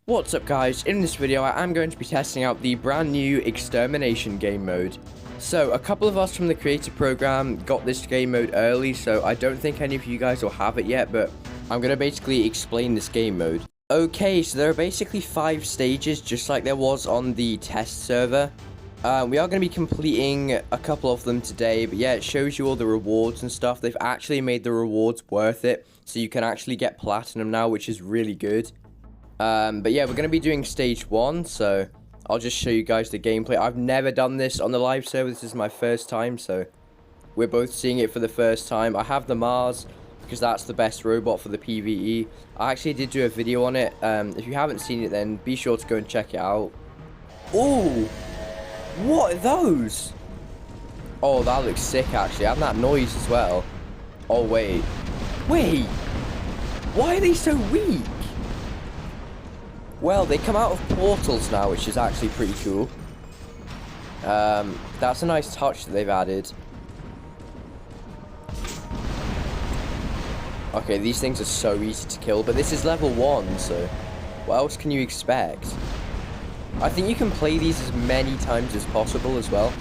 What's up guys, in this video I am going to be testing out the brand new Extermination game mode. So a couple of us from the creator program got this game mode early, so I don't think any of you guys will have it yet, but I'm going to basically explain this game mode. Okay, so there are basically 5 stages just like there was on the test server. We are going to be completing a couple of them today, but yeah, it shows you all the rewards and stuff. They've actually made the rewards worth it, so you can actually get platinum now, which is really good. But yeah, we're going to be doing stage 1, so I'll just show you guys the gameplay. I've never done this on the live server. This is my first time, so we're both seeing it for the first time. I have the Mars, because that's the best robot for the PvE. I actually did do a video on it. If you haven't seen it, then be sure to go and check it out. Ooh! What are those? Oh, that looks sick, actually. And that noise as well. Oh, wait. Wait! Why are they so weak? Well, they come out of portals now, which is actually pretty cool. That's a nice touch that they've added. Okay, these things are so easy to kill, but this is level 1, so what else can you expect? I think you can play these as many times as possible as well.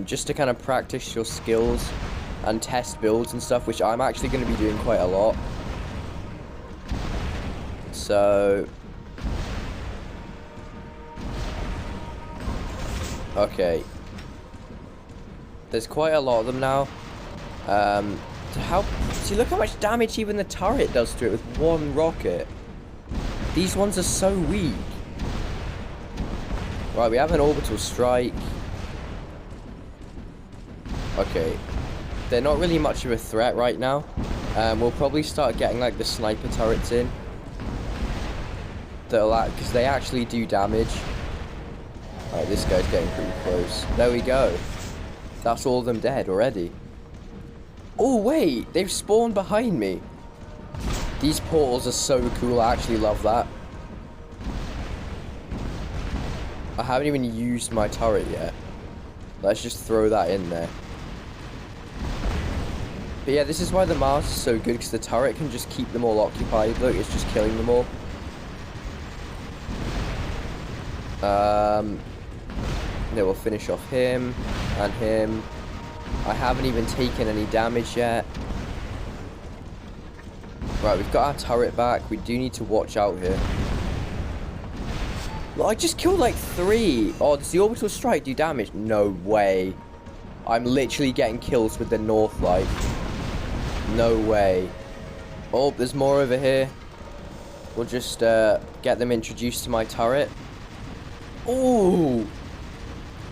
Just to kind of practice your skills and test builds and stuff, which I'm actually going to be doing quite a lot. So, okay, there's quite a lot of them now. See, look how much damage even the turret does to it with one rocket. These ones are so weak. Right, we have an orbital strike. Okay, they're not really much of a threat right now. We'll probably start getting like the sniper turrets in. Because they actually do damage. Alright, this guy's getting pretty close. There we go. That's all of them dead already. Oh wait, they've spawned behind me. These portals are so cool, I actually love that. I haven't even used my turret yet. Let's just throw that in there. But yeah, this is why the Mars is so good, because the turret can just keep them all occupied. Look, it's just killing them all. Then we'll finish off him and him. I haven't even taken any damage yet. Right, we've got our turret back. We do need to watch out here. Look, I just killed like 3. Oh, does the orbital strike do damage? No way. I'm literally getting kills with the north light. No way. Oh, there's more over here. We'll just get them introduced to my turret. Ooh!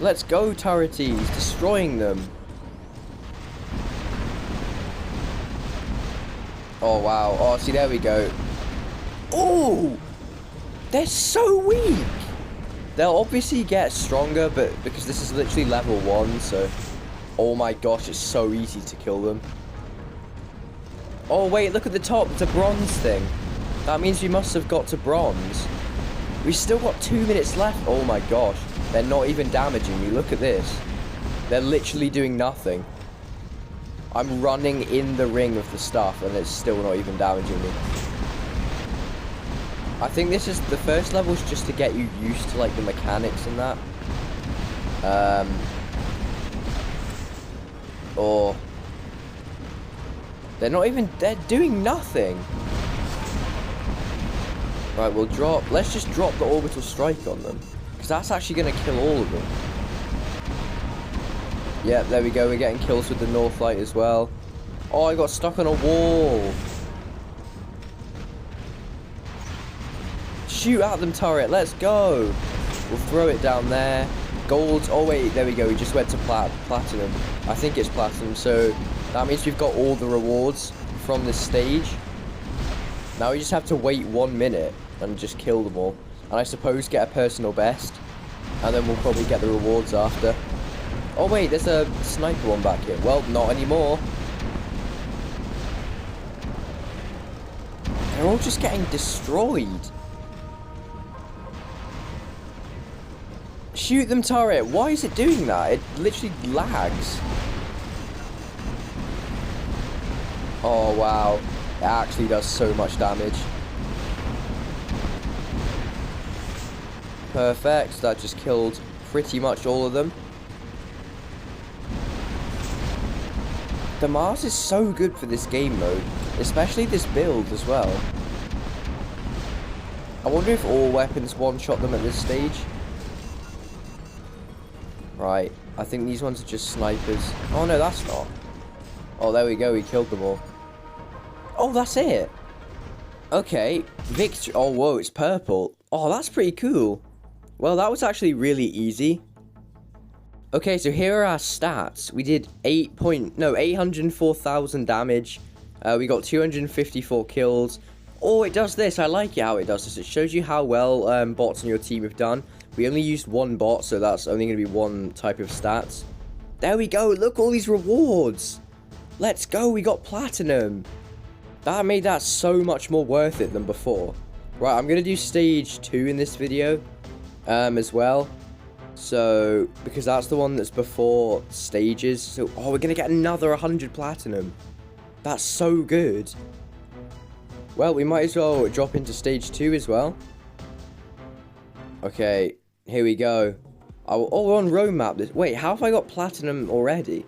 Let's go, turreties! Destroying them. Oh, wow. Oh, see, there we go. Ooh! They're so weak! They'll obviously get stronger, but because this is literally level 1, so... Oh my gosh, it's so easy to kill them. Oh, wait, look at the top. It's a bronze thing. That means we must have got to bronze. We've still got 2 minutes left. Oh my gosh. They're not even damaging me. Look at this. They're literally doing nothing. I'm running in the ring with the stuff and it's still not even damaging me. I think this is the first level is just to get you used to like the mechanics and that. Or they're not even, they're doing nothing. Right, we'll drop, let's just drop the orbital strike on them. Because that's actually going to kill all of them. Yep, there we go, we're getting kills with the north light as well. Oh, I got stuck on a wall. Shoot at them, turret, let's go. We'll throw it down there. Gold, oh wait, there we go, we just went to platinum. I think it's platinum, so that means we've got all the rewards from this stage. Now we just have to wait 1 minute and just kill them all. And I suppose get a personal best. And then we'll probably get the rewards after. Oh wait, there's a sniper one back here. Well, not anymore. They're all just getting destroyed. Shoot them, turret. Why is it doing that? It literally lags. Oh wow. It actually does so much damage. Perfect. That just killed pretty much all of them. The Mars is so good for this game mode, especially this build as well. I wonder if all weapons one-shot them at this stage. Right, I think these ones are just snipers. Oh no, that's not. Oh, there we go, we killed them all. Oh, that's it. Okay, victory. Oh, whoa, it's purple. Oh, that's pretty cool. Well, that was actually really easy. Okay, so here are our stats. We did 804,000 damage. We got 254 kills. Oh, it does this. I like it how it does this. It shows you how well bots on your team have done. We only used one bot, so that's only going to be one type of stats. There we go. Look, all these rewards. Let's go. We got platinum. That made that so much more worth it than before. Right, I'm going to do stage 2 in this video as well. So, because that's the one that's before stages. So, oh, we're going to get another 100 platinum. That's so good. Well, we might as well drop into stage 2 as well. Okay, here we go. Oh, we're on road map. Wait, how have I got platinum already?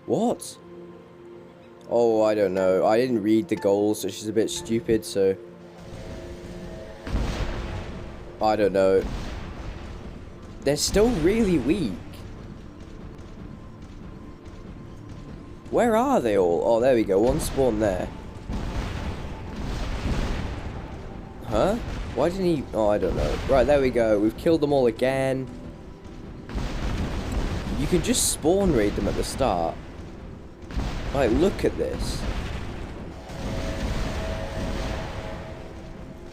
What? Oh, I don't know. I didn't read the goals, which is a bit stupid, so... I don't know. They're still really weak. Where are they all? Oh, there we go. One spawn there. Huh? Why didn't he... Oh, I don't know. Right, there we go. We've killed them all again. You can just spawn raid them at the start. Like, look at this.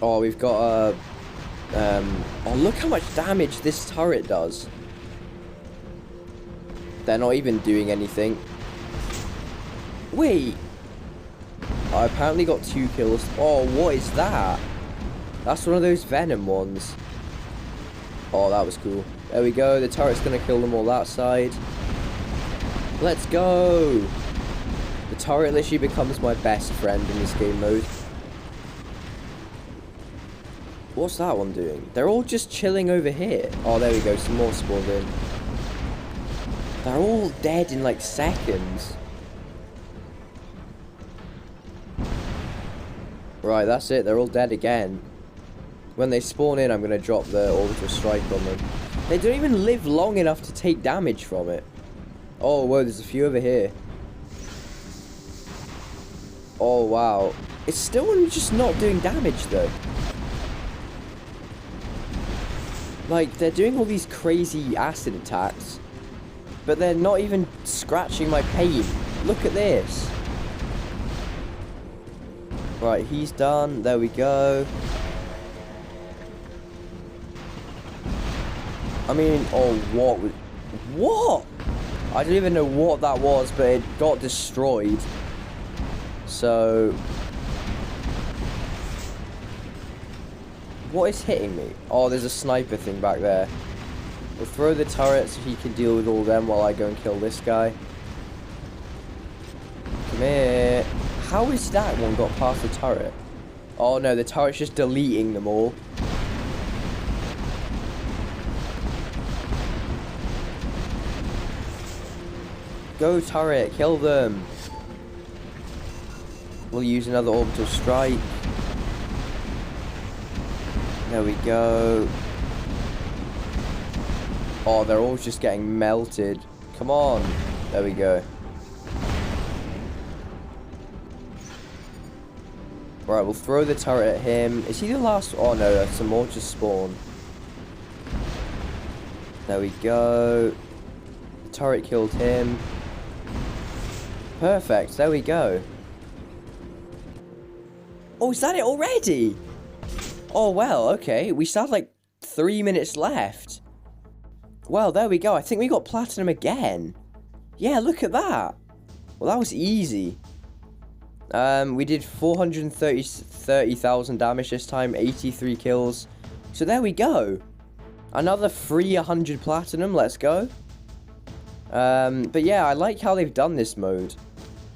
Oh, we've got a... oh, look how much damage this turret does. They're not even doing anything. Wait. I apparently got 2 kills. Oh, what is that? That's one of those venom ones. Oh, that was cool. There we go. The turret's going to kill them all that side. Let's go. The turret literally becomes my best friend in this game mode. What's that one doing? They're all just chilling over here. Oh, there we go. Some more spawned in. They're all dead in like seconds. Right, that's it. They're all dead again. When they spawn in, I'm going to drop the orbital strike on them. They don't even live long enough to take damage from it. Oh, whoa, there's a few over here. Oh, wow. It's still just not doing damage, though. Like, they're doing all these crazy acid attacks, but they're not even scratching my pain. Look at this. Right, he's done. There we go. I mean, oh, what was... What? I don't even know what that was, but it got destroyed. So... What is hitting me? Oh, there's a sniper thing back there. We'll throw the turret so he can deal with all them while I go and kill this guy. Come here. How is that one got past the turret? Oh no, the turret's just deleting them all. Go turret, kill them. We'll use another orbital strike. There we go. Oh, they're all just getting melted. Come on. There we go. Right, we'll throw the turret at him. Is he the last? Oh no, some more just spawned. There we go. The turret killed him. Perfect, there we go. Oh, is that it already? Oh, well, okay. We still have like 3 minutes left. Well, there we go. I think we got platinum again. Yeah, look at that. Well, that was easy. We did 430,000 damage this time, 83 kills. So there we go. Another free 100 platinum, let's go. But yeah, I like how they've done this mode.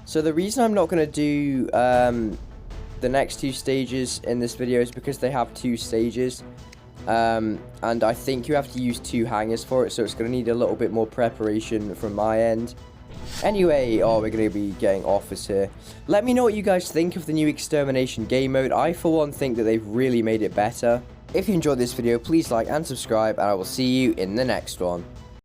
So the reason I'm not going to do the next 2 stages in this video is because they have 2 stages. And I think you have to use 2 hangars for it, so it's going to need a little bit more preparation from my end. Anyway, we're going to be getting offers here. Let me know what you guys think of the new Extermination game mode. I, for one, think that they've really made it better. If you enjoyed this video, please like and subscribe, and I will see you in the next one.